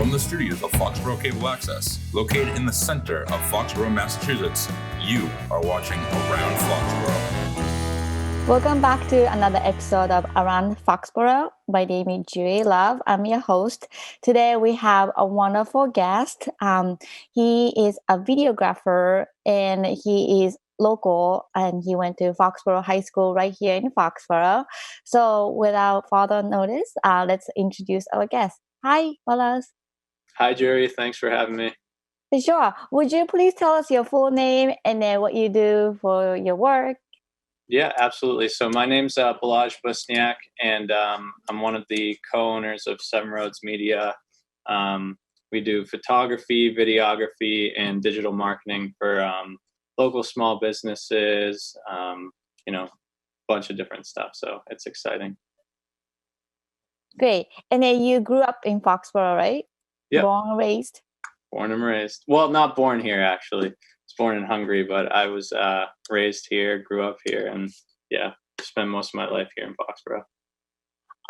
From the studios of Foxborough Cable Access, located in the center of Foxborough, Massachusetts, you are watching Around Foxborough. Welcome back to another episode of Around Foxborough. My name is Julie Love. I'm your host. Today we have a wonderful guest. He is a videographer and he is local, and he went to Foxborough High School right here in Foxborough. So without further notice, let's introduce our guest. Hi, Wallace. Hi, Jerry. Thanks for having me. Sure. Would you please tell us your full name and then what you do for your work? Yeah, absolutely. So my name's Balaj Busniak, and I'm one of the co-owners of Seven Roads Media. We do photography, videography, and digital marketing for local small businesses, a bunch of different stuff. So it's exciting. Great. And then you grew up in Foxborough, right? Yeah. Born and raised? Born and raised. Well, not born here, actually. I was born in Hungary, but I was raised here, grew up here, and spent most of my life here in Foxborough.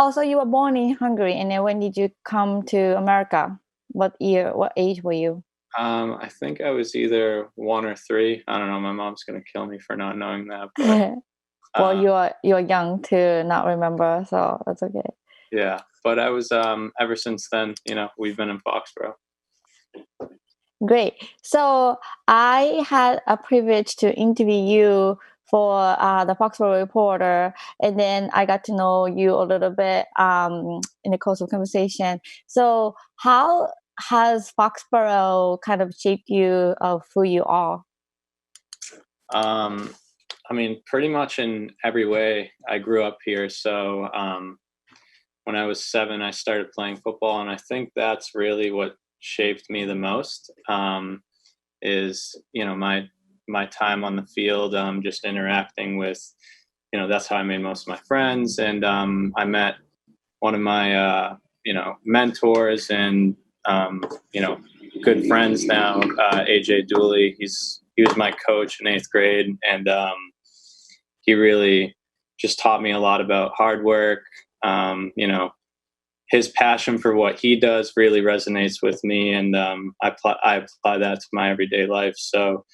Oh, so you were born in Hungary, and then when did you come to America? What year, what age were you? I think I was either 1 or 3. I don't know. My mom's going to kill me for not knowing that. But, well, you're young to not remember, so that's okay. Yeah, but I was, ever since then, we've been in Foxborough. Great. So I had a privilege to interview you for the Foxborough Reporter, and then I got to know you a little bit in the course of conversation. So how has Foxborough kind of shaped you of who you are? Pretty much in every way. I grew up here, so when I was 7, I started playing football, and I think that's really what shaped me the most. Is my time on the field, just interacting with, that's how I made most of my friends, and I met one of my mentors and good friends now, AJ Dooley. He was my coach in 8th grade, and he really just taught me a lot about hard work. His passion for what he does really resonates with me, and I apply that to my everyday life. So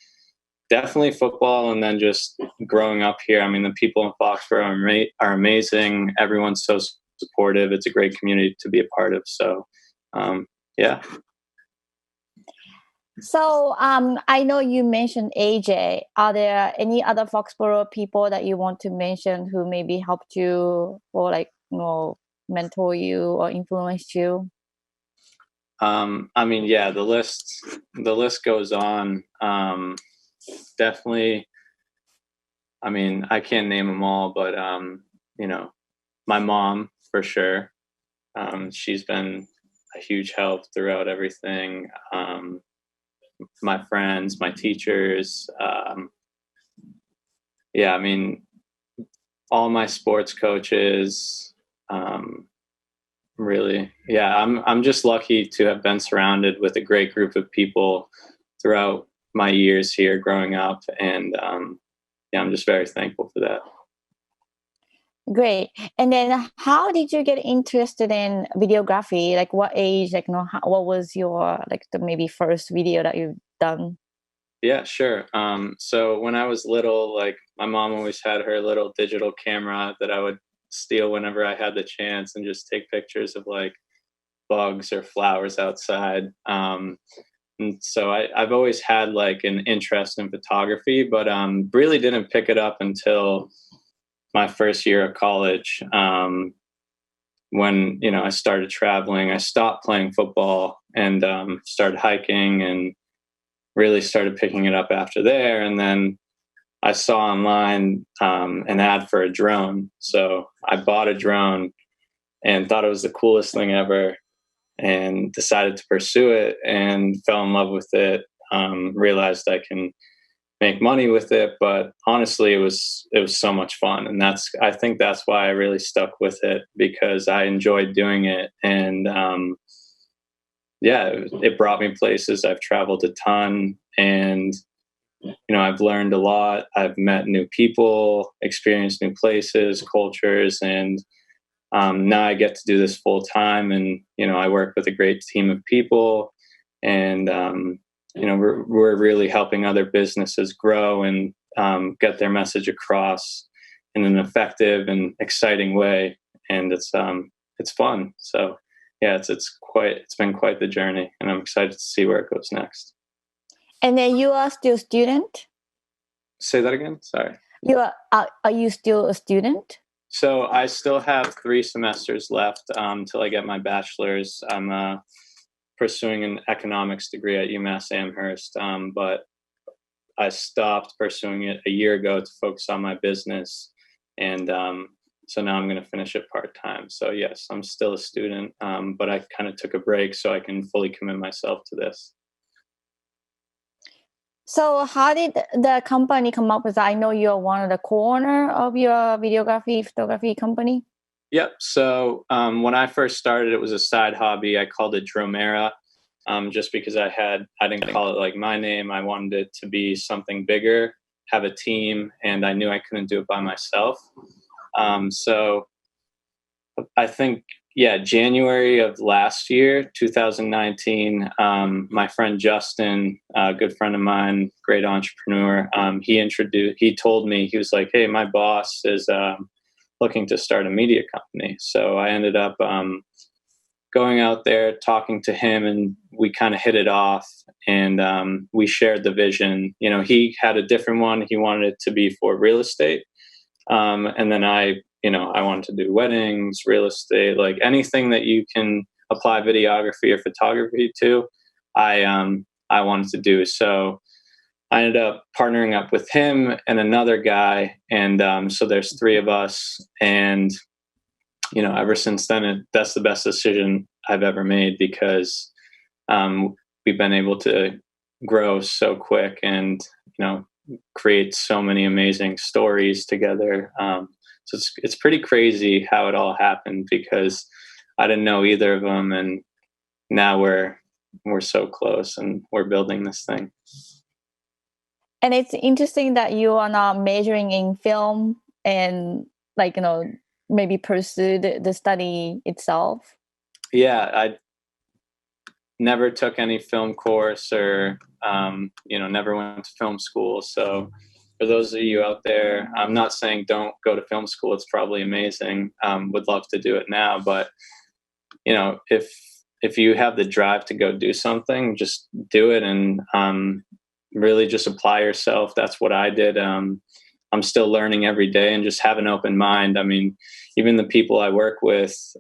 definitely football, and then just growing up here. I mean, the people in Foxborough are amazing. Everyone's so supportive. It's a great community to be a part of. So, yeah. So I know you mentioned AJ. Are there any other Foxborough people that you want to mention who maybe helped you or mentor you or influenced you? The list goes on. Definitely. I mean, I can't name them all, but my mom for sure. She's been a huge help throughout everything. My friends, my teachers. All my sports coaches. Really, yeah, I'm just lucky to have been surrounded with a great group of people throughout my years here growing up, and I'm just very thankful for that. Great. And then how did you get interested in videography? Like what age, what was your the maybe first video that you've done? Yeah, sure. So when I was little, my mom always had her little digital camera that I would steal whenever I had the chance and just take pictures of bugs or flowers outside. And so I've always had an interest in photography, but really didn't pick it up until my first year of college. When I started traveling, I stopped playing football and started hiking, and really started picking it up after there. And then I saw online an ad for a drone. So I bought a drone and thought it was the coolest thing ever, and decided to pursue it and fell in love with it. Realized I can make money with it, but honestly, it was so much fun. And I think that's why I really stuck with it, because I enjoyed doing it. And it brought me places. I've traveled a ton, and I've learned a lot. I've met new people, experienced new places, cultures, and now I get to do this full time, and I work with a great team of people, and we're really helping other businesses grow and get their message across in an effective and exciting way, and it's fun. So yeah, it's been quite the journey, and I'm excited to see where it goes next. And then you are still a student? Say that again. Sorry. Are you still a student? So I still have 3 semesters left till I get my bachelor's. I'm pursuing an economics degree at UMass Amherst, but I stopped pursuing it a year ago to focus on my business, and so now I'm going to finish it part-time. So yes, I'm still a student, but I kind of took a break so I can fully commit myself to this. So how did the company come up with that? I know you're one of the co-owner of your photography company. Yep. So when I first started, it was a side hobby. I called it Dromera, just because I didn't call it like my name. I wanted it to be something bigger, have a team, and I knew I couldn't do it by myself. So I think, January of last year, 2019, my friend Justin, a good friend of mine, great entrepreneur, he told me, he was like, hey, my boss is looking to start a media company. So I ended up going out there, talking to him, and we kind of hit it off, and we shared the vision. He had a different one. He wanted it to be for real estate. And then I wanted to do weddings, real estate, like anything that you can apply videography or photography to, I wanted to do. So I ended up partnering up with him and another guy. And so there's 3 of us. And, ever since then, that's the best decision I've ever made, because we've been able to grow so quick and, create so many amazing stories together. So it's pretty crazy how it all happened, because I didn't know either of them, and now we're so close and we're building this thing. And it's interesting that you are not majoring in film and maybe pursue the study itself. Yeah, I never took any film course or never went to film school. So for those of you out there, I'm not saying don't go to film school. It's probably amazing. Would love to do it now, but if you have the drive to go do something, just do it, and really just apply yourself. That's what I did. I'm still learning every day, and just have an open mind. I mean, even the people I work with,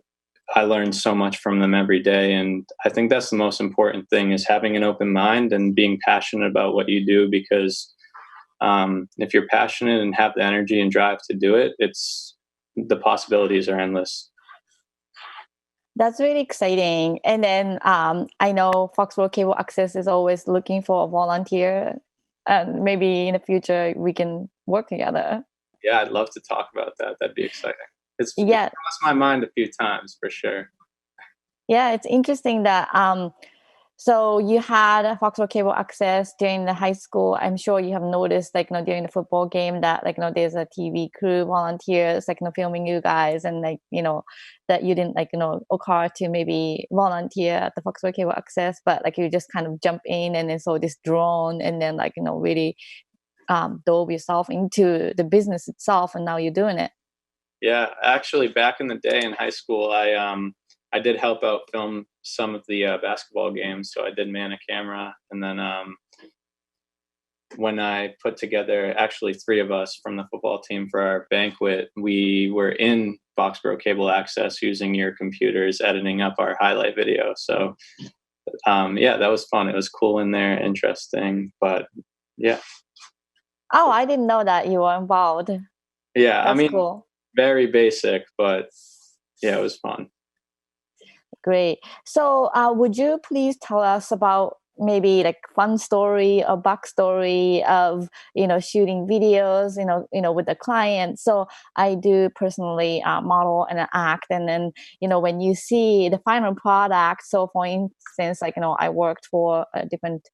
I learn so much from them every day. And I think that's the most important thing, is having an open mind and being passionate about what you do, because if you're passionate and have the energy and drive to do it, the possibilities are endless. That's really exciting. And then I know Foxborough Cable Access is always looking for a volunteer, and maybe in the future we can work together. Yeah, I'd love to talk about that. That'd be exciting. It's crossed my mind a few times, for sure. Yeah, it's interesting that so you had Foxborough Cable Access during the high school. I'm sure you have noticed, during the football game, that there's a TV crew volunteers, filming you guys, and that you didn't occur to maybe volunteer at the Foxborough Cable Access, but you just kind of jump in and then saw this drone, and then really dove yourself into the business itself, and now you're doing it. Yeah, actually, back in the day in high school, I did help out film some of the basketball games. So I did man a camera. And then when I put together, actually 3 of us from the football team for our banquet, we were in Foxborough Cable Access using your computers, editing up our highlight video. So that was fun. It was cool in there, interesting, but yeah. Oh, I didn't know that you were involved. Yeah, that's cool. Very basic, but yeah, it was fun. Great. So would you please tell us about maybe like fun story or backstory of shooting videos with the client. So I do personally model and act, and then when you see the final product. So for instance, like I worked for different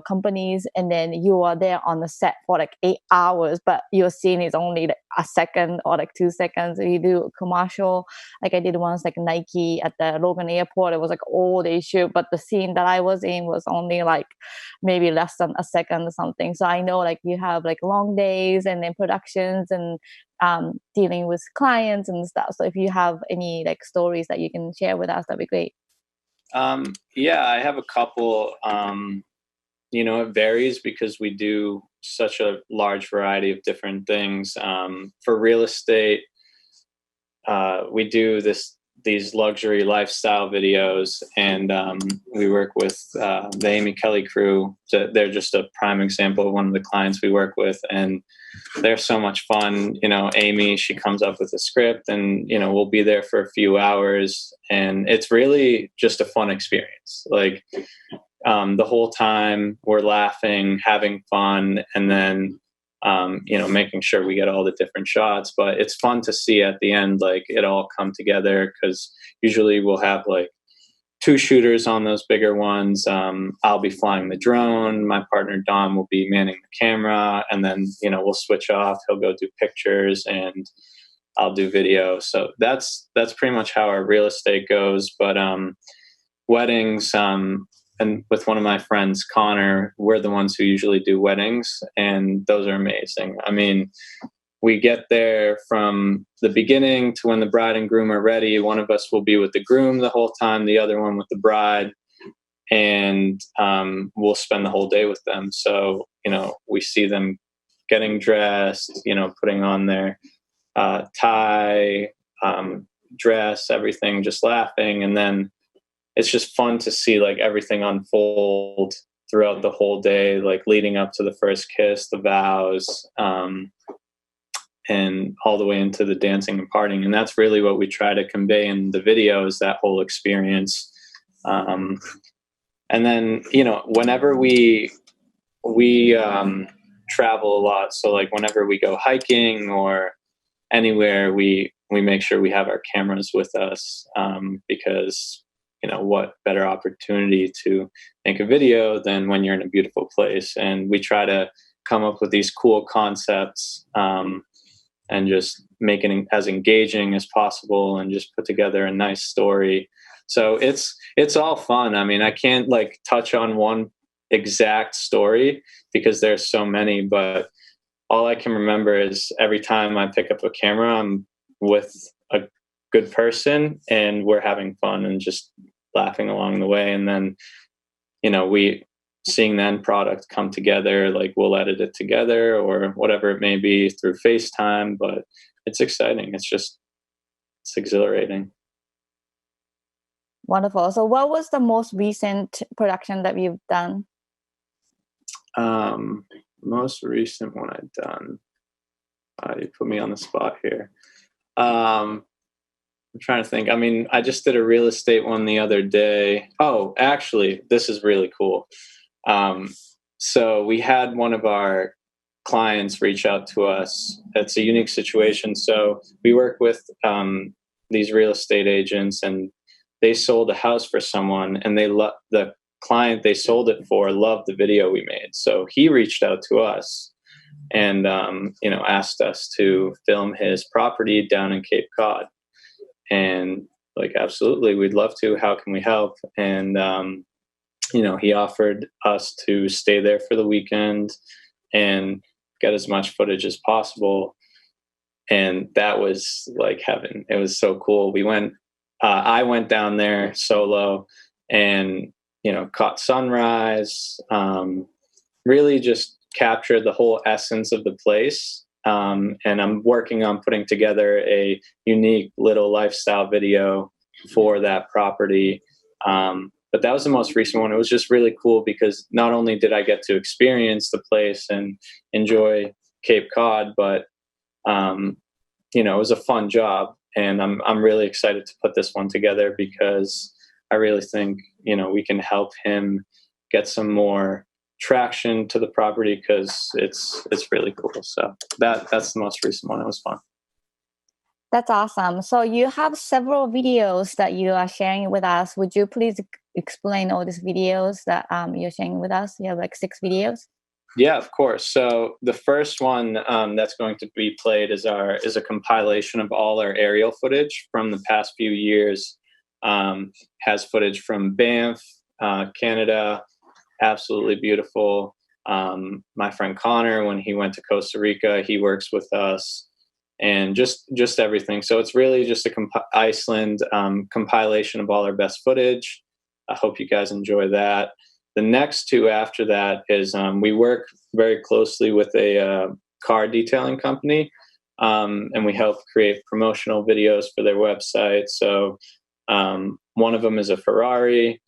companies, and then you are there on the set for like 8 hours, but your scene is only like a second or like 2 seconds. You do a commercial, like I did once, like Nike at the Logan airport. It was like all day shoot, but the scene that I was in was only like maybe less than a second or something. So I know like you have like long days and then productions and dealing with clients and stuff. So if you have any like stories that you can share with us, that'd be great. Yeah, I have a couple. It varies because we do such a large variety of different things. For real estate, we do these luxury lifestyle videos, and we work with the Amy Kelly crew. They're just a prime example of one of the clients we work with, and they're so much fun. Amy, she comes up with a script, and we'll be there for a few hours, and it's really just a fun experience. Like the whole time we're laughing, having fun, and then making sure we get all the different shots. But it's fun to see at the end, like it all come together, because usually we'll have like 2 shooters on those bigger ones. I'll be flying the drone. My partner Dom will be manning the camera, and then we'll switch off. He'll go do pictures, and I'll do video. So that's pretty much how our real estate goes. But weddings, and with one of my friends, Connor, we're the ones who usually do weddings, and those are amazing. I mean, we get there from the beginning to when the bride and groom are ready. One of us will be with the groom the whole time, the other one with the bride, and we'll spend the whole day with them. So, we see them getting dressed, putting on their tie, dress, everything, just laughing. And then it's just fun to see like everything unfold throughout the whole day, like leading up to the first kiss, the vows, and all the way into the dancing and partying. And that's really what we try to convey in the video, is that whole experience. And then, whenever we travel a lot, so like whenever we go hiking or anywhere, we make sure we have our cameras with us, because what better opportunity to make a video than when you're in a beautiful place. And we try to come up with these cool concepts, and just make it as engaging as possible, and just put together a nice story. So it's all fun. I mean, I can't like touch on one exact story because there's so many, but all I can remember is every time I pick up a camera, I'm with a good person and we're having fun and just laughing along the way. And then, we seeing the end product come together, like we'll edit it together or whatever it may be through FaceTime, but it's exciting. It's exhilarating. Wonderful. So what was the most recent production that you've done? Most recent one I've done. You put me on the spot here. I'm trying to think. I mean, I just did a real estate one the other day. Oh, actually, this is really cool. So we had one of our clients reach out to us. It's a unique situation. So we work with these real estate agents, and they sold a house for someone, and the client they sold it for loved the video we made. So he reached out to us and asked us to film his property down in Cape Cod. And like, absolutely, we'd love to. How can we help? And he offered us to stay there for the weekend and get as much footage as possible. And that was like heaven. It was so cool. I went down there solo and, caught sunrise, really just captured the whole essence of the place. And I'm working on putting together a unique little lifestyle video for that property. But that was the most recent one. It was just really cool because not only did I get to experience the place and enjoy Cape Cod, but, it was a fun job. And I'm really excited to put this one together because I really think, we can help him get some more traction to the property, because it's really cool. So that's the most recent one. It was fun. That's awesome. So you have several videos that you are sharing with us. Would you please explain all these videos that you're sharing with us? You have like 6 videos. Yeah, of course. So the first one that's going to be played is a compilation of all our aerial footage from the past few years. Has footage from Banff, Canada, absolutely beautiful. My friend Connor, when he went to Costa Rica, he works with us, and just everything. So it's really just a Iceland compilation of all our best footage. I hope you guys enjoy that. The next 2 after that is we work very closely with a car detailing company, and we help create promotional videos for their website. So one of them is a Ferrari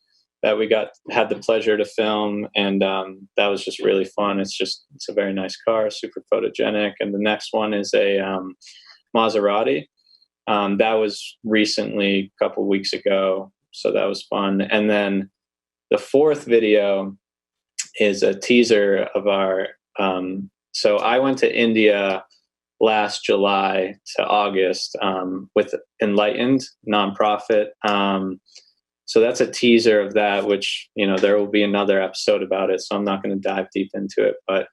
that we had the pleasure to film, and that was just really fun. It's a very nice car, super photogenic. And the next one is a Maserati. That was recently, a couple weeks ago, so that was fun. And then the 4th video is a teaser of our. So I went to India last July to August with Enlightened nonprofit. So that's a teaser of that, which, there will be another episode about it, so I'm not going to dive deep into it, but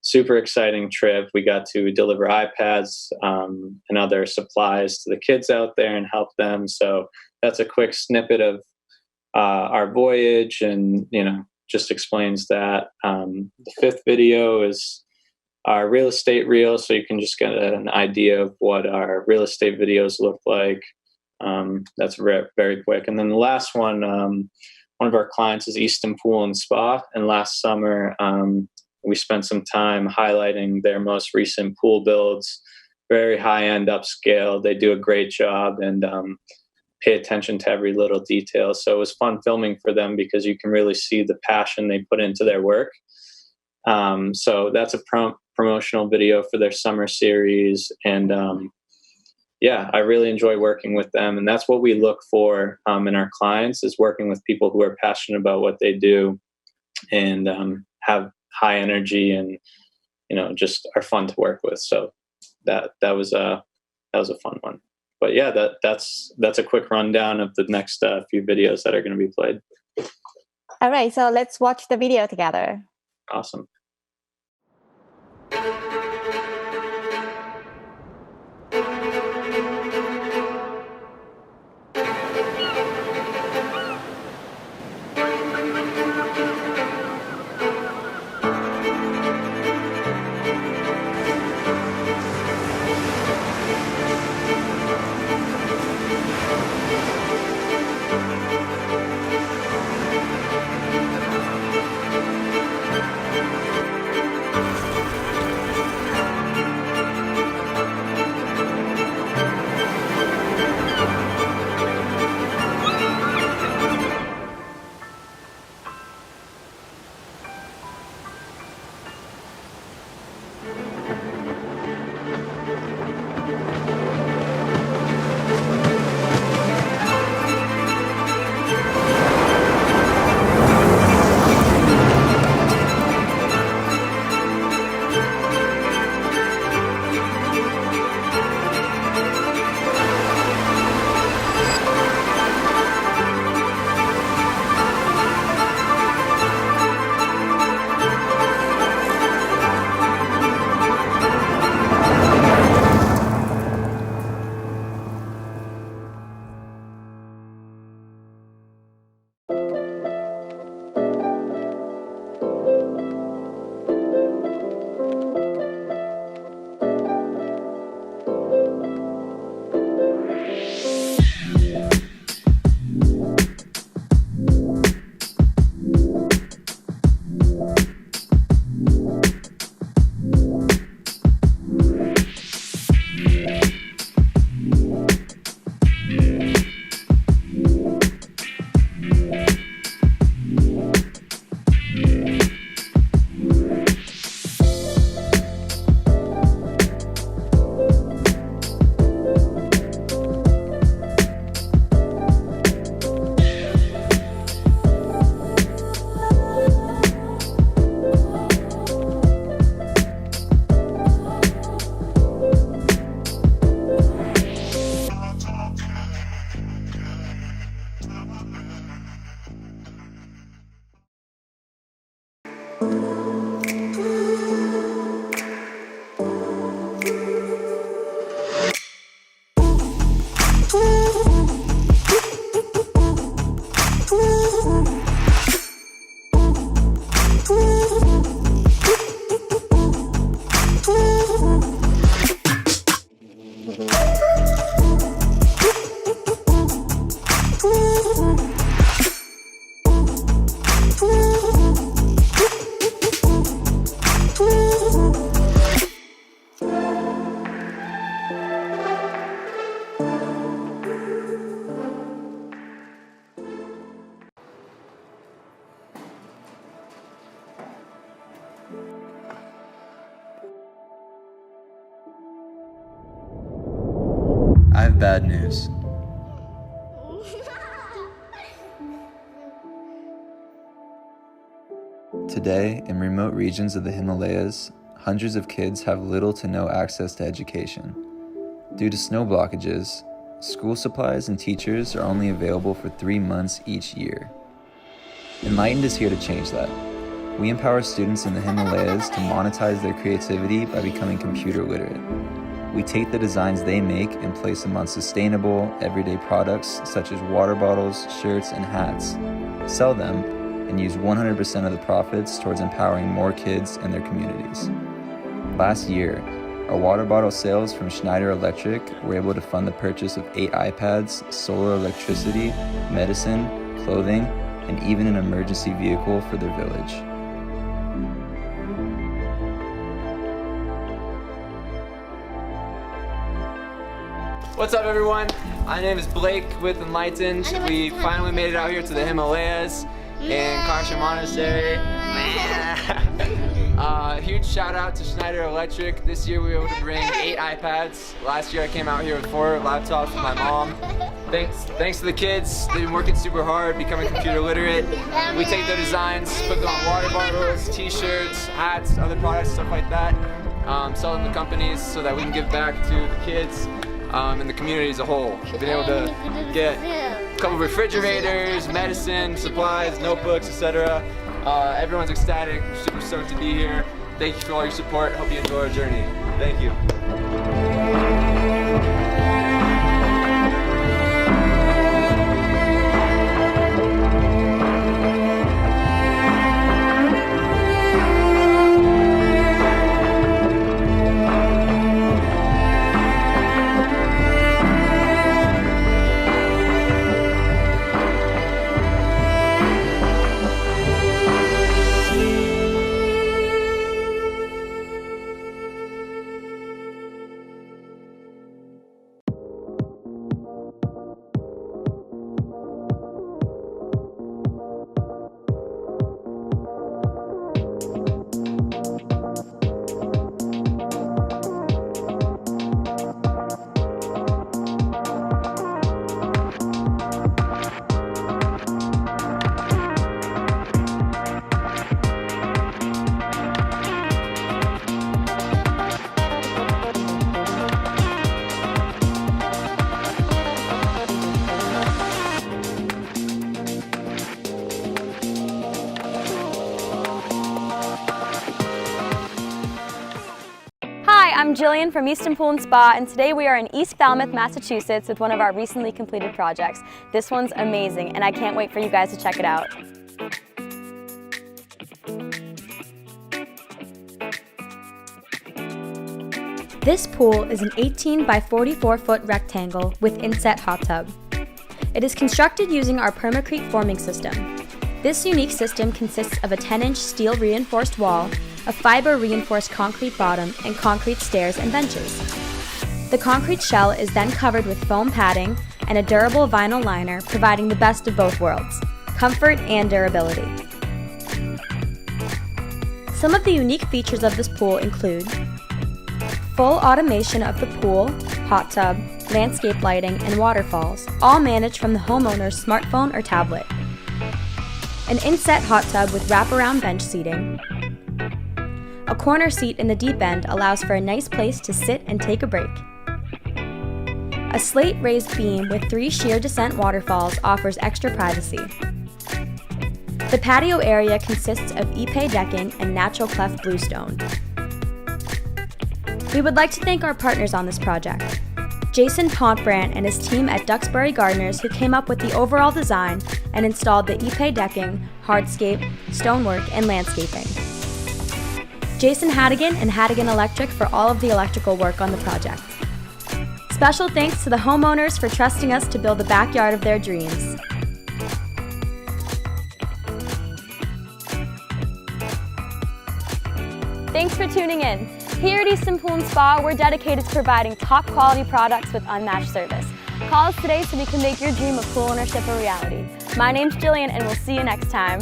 super exciting trip. We got to deliver iPads and other supplies to the kids out there and help them. So that's a quick snippet of our voyage, and, just explains that. The 5th video is our real estate reel, so you can just get an idea of what our real estate videos look like. That's very quick. And then the last one of our clients is Easton Pool and Spa. And last summer, we spent some time highlighting their most recent pool builds, very high-end upscale. They do a great job and pay attention to every little detail. So it was fun filming for them, because you can really see the passion they put into their work. So that's a promotional video for their summer series. And yeah, I really enjoy working with them. And that's what we look for in our clients, is working with people who are passionate about what they do and have high energy and, just are fun to work with. So that was a fun one. But yeah, that's a quick rundown of the next few videos that are going to be played. All right, so let's watch the video together. Awesome. I have bad news. Today, in remote regions of the Himalayas, hundreds of kids have little to no access to education. Due to snow blockages, school supplies and teachers are only available for 3 months each year. Enlightened is here to change that. We empower students in the Himalayas to monetize their creativity by becoming computer literate. We take the designs they make and place them on sustainable, everyday products such as water bottles, shirts, and hats, sell them, and use 100% of the profits towards empowering more kids and their communities. Last year, our water bottle sales from Schneider Electric were able to fund the purchase of 8 iPads, solar electricity, medicine, clothing, and even an emergency vehicle for their village. What's up, everyone? My name is Blake with Enlightened. We finally made it out here to the Himalayas in Karsha Monastery. Huge shout out to Schneider Electric. This year we were able to bring 8 iPads. Last year I came out here with 4 laptops with my mom. Thanks to the kids. They've been working super hard, becoming computer literate. We take their designs, put them on water bottles, t-shirts, hats, other products, stuff like that. Sell them to companies so that we can give back to the kids and the community as a whole. We've been able to get a couple refrigerators, medicine, supplies, notebooks, etc. Everyone's ecstatic, super stoked to be here. Thank you for all your support. Hope you enjoy our journey. Thank you. I'm Jillian from Easton Pool and Spa, and today we are in East Falmouth, Massachusetts with one of our recently completed projects. This one's amazing, and I can't wait for you guys to check it out. This pool is an 18 by 44 foot rectangle with inset hot tub. It is constructed using our permacrete forming system. This unique system consists of a 10-inch steel reinforced wall, a fiber reinforced concrete bottom, and concrete stairs and benches. The concrete shell is then covered with foam padding and a durable vinyl liner, providing the best of both worlds, comfort and durability. Some of the unique features of this pool include full automation of the pool, hot tub, landscape lighting, and waterfalls, all managed from the homeowner's smartphone or tablet. An inset hot tub with wraparound bench seating. A corner seat in the deep end allows for a nice place to sit and take a break. A slate raised beam with 3 sheer descent waterfalls offers extra privacy. The patio area consists of ipe decking and natural cleft bluestone. We would like to thank our partners on this project, Jason Pontbrand and his team at Duxbury Gardeners, who came up with the overall design and installed the ipe decking, hardscape, stonework, and landscaping. Jason Haddigan and Haddigan Electric for all of the electrical work on the project. Special thanks to the homeowners for trusting us to build the backyard of their dreams. Thanks for tuning in. Here at Easton Pool & Spa, we're dedicated to providing top quality products with unmatched service. Call us today so we can make your dream of pool ownership a reality. My name's Jillian, and we'll see you next time.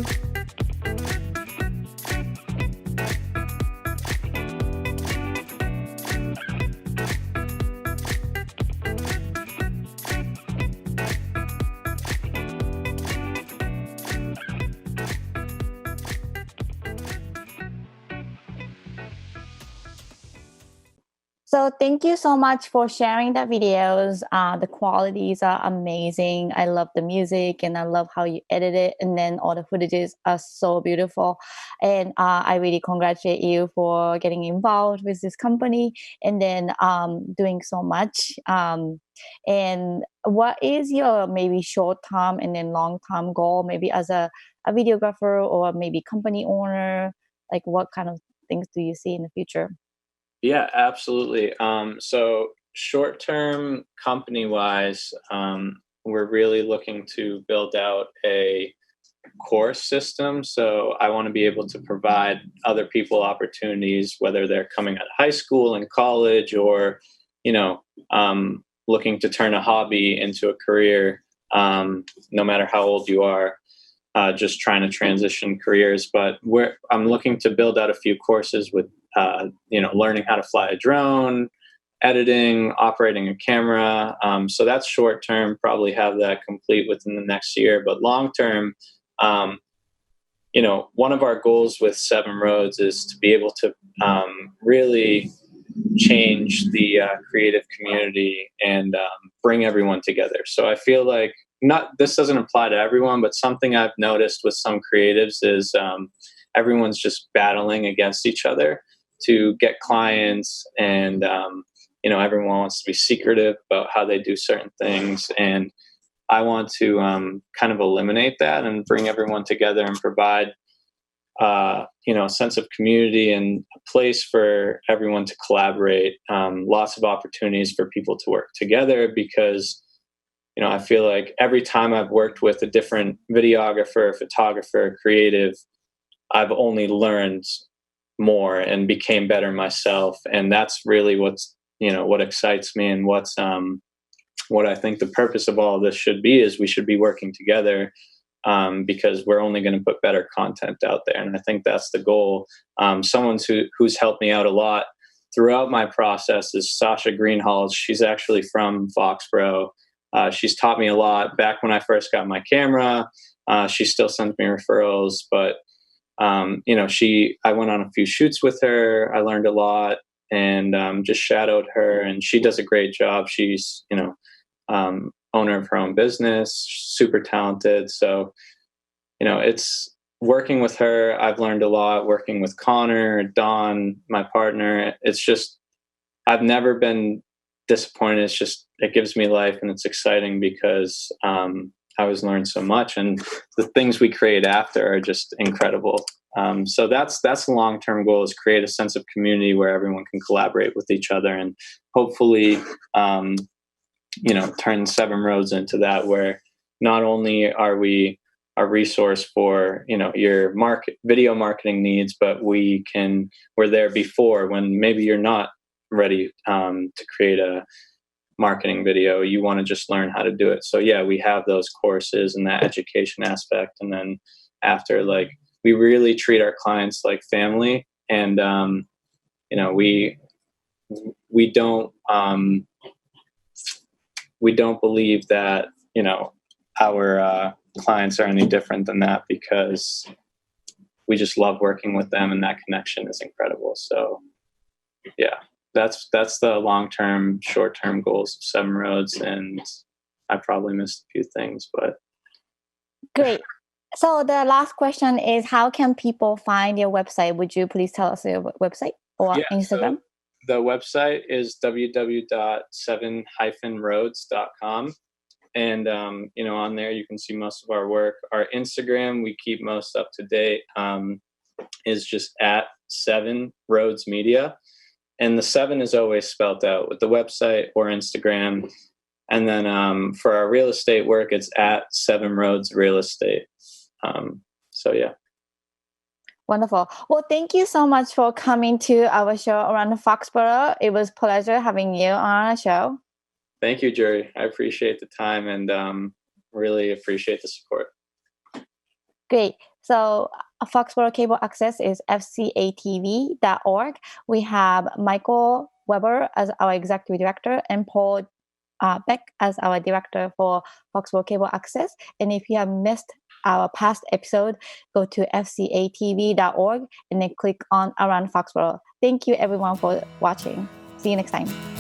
So thank you so much for sharing the videos. The qualities are amazing. I love the music and I love how you edit it. And then all the footages are so beautiful. And I really congratulate you for getting involved with this company and then doing so much. And what is your maybe short-term and then long-term goal, maybe as a videographer or maybe company owner? Like what kind of things do you see in the future? Yeah, absolutely. So short-term company-wise, we're really looking to build out a course system. So I want to be able to provide other people opportunities, whether they're coming out of high school and college or, looking to turn a hobby into a career, no matter how old you are, just trying to transition careers. But I'm looking to build out a few courses with learning how to fly a drone, editing, operating a camera. So that's short term, probably have that complete within the next year. But long term, one of our goals with Seven Roads is to be able to really change the creative community and bring everyone together. So I feel like this doesn't apply to everyone, but something I've noticed with some creatives is everyone's just battling against each other to get clients, and everyone wants to be secretive about how they do certain things. And I want to kind of eliminate that and bring everyone together and provide a sense of community and a place for everyone to collaborate. Lots of opportunities for people to work together because I feel like every time I've worked with a different videographer, photographer, creative, I've only learned more and became better myself. And that's really what excites me, and what I think the purpose of all of this should be is we should be working together because we're only going to put better content out there. And I think that's the goal. Someone who's helped me out a lot throughout my process is Sasha Greenhalgh. She's actually from Foxborough. She's taught me a lot back when I first got my camera. She still sends me referrals, but I went on a few shoots with her. I learned a lot and just shadowed her, and she does a great job. She's, owner of her own business, super talented. So, it's working with her. I've learned a lot working with Connor, Don, my partner. It's just, I've never been disappointed. It gives me life, and it's exciting because I always learn so much, and the things we create after are just incredible. So that's the long-term goal, is create a sense of community where everyone can collaborate with each other, and hopefully, turn Seven Roads into that, where not only are we a resource for, your video marketing needs, but we're there before when maybe you're not ready to create a marketing video. You want to just learn how to do it. So yeah, we have those courses and that education aspect. And then after, we really treat our clients like family, and we don't believe that our clients are any different than that, because we just love working with them, and that connection is incredible. So yeah, that's the long-term, short-term goals of Seven Roads, and I probably missed a few things, but great. So the last question is, how can people find your website? Would you please tell us your website or Instagram? So the website is www.7-roads.com. And, on there you can see most of our work. Our Instagram, we keep most up to date, is just at 7 Roads Media. And the 7 is always spelled out with the website or Instagram. And then for our real estate work, it's at 7 Roads Real Estate. So, yeah. Wonderful. Well, thank you so much for coming to our show around Foxborough. It was a pleasure having you on our show. Thank you, Jerry. I appreciate the time and really appreciate the support. Great. So Foxborough Cable Access is fcatv.org. We have Michael Weber as our executive director and Paul Beck as our director for Foxborough Cable Access. And if you have missed our past episode, go to fcatv.org and then click on Around Foxborough. Thank you everyone for watching. See you next time.